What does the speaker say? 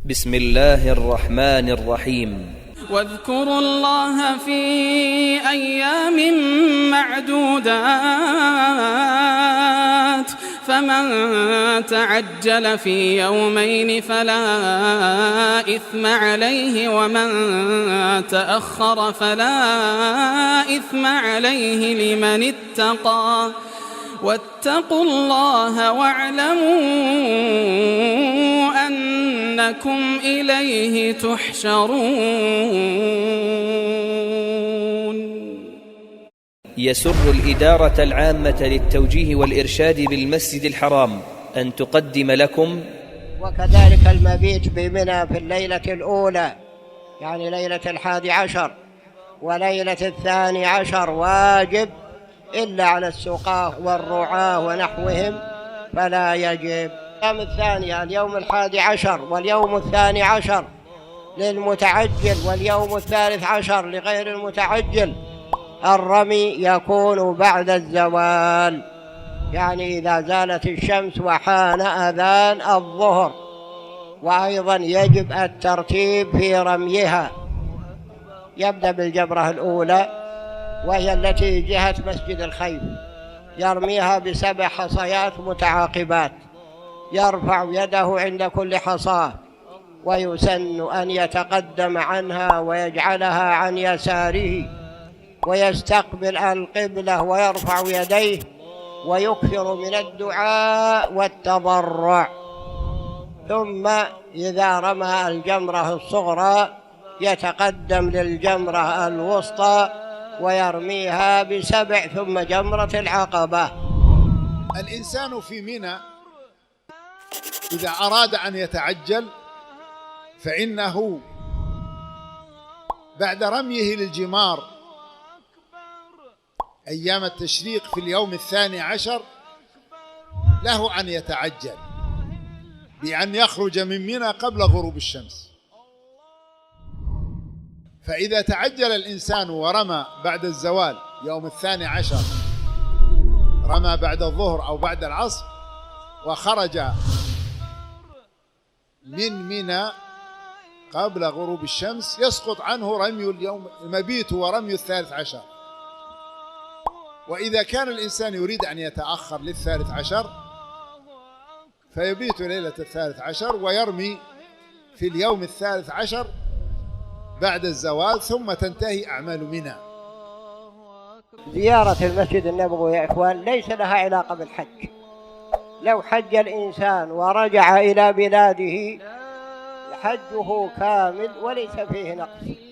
بسم الله الرحمن الرحيم. واذكروا الله في أيام معدودات فمن تعجل في يومين فلا إثم عليه ومن تأخر فلا إثم عليه لمن اتقى واتقوا الله واعلموا أنكم إليه تحشرون. يسر الإدارة العامة للتوجيه والإرشاد بالمسجد الحرام أن تقدم لكم وكذلك المبيت بمنى في الليلة الأولى، يعني ليلة 11 وليلة 12 واجب إلا على السقاة والرعاة ونحوهم فلا يجب. اليوم الثاني اليوم 11 واليوم 12 للمتعجل واليوم 13 لغير المتعجل. الرمي يكون بعد الزوال، يعني إذا زالت الشمس وحان أذان الظهر. وأيضا يجب الترتيب في رميها، يبدأ بالجمرة الأولى وهي التي جهة مسجد الخيف، يرميها ب7 حصيات متعاقبات، يرفع يده عند كل حصاة، ويسن أن يتقدم عنها ويجعلها عن يساره ويستقبل القبلة ويرفع يديه ويكثر من الدعاء والتضرع. ثم إذا رمى الجمرة الصغرى يتقدم للجمرة الوسطى ويرميها ب7 ثم جمرة العقبة. الإنسان في منى إذا أراد أن يتعجل فإنه بعد رميه للجمار أيام التشريق في اليوم 12 له أن يتعجل بأن يخرج من منى قبل غروب الشمس. فإذا تعجل الإنسان ورمى بعد الزوال يوم 12 رمى بعد الظهر أو بعد العصر وخرج من منى قبل غروب الشمس يسقط عنه رمي اليوم المبيت ورمي 13. وإذا كان الإنسان يريد أن يتأخر لل13 فيبيت ليلة 13 ويرمي في اليوم 13 بعد الزوال ثم تنتهي أعمال منى. زيارة المسجد النبوي يا إخوان ليس لها علاقة بالحج. لو حج الإنسان ورجع إلى بلاده حجه كامل وليس فيه نقص.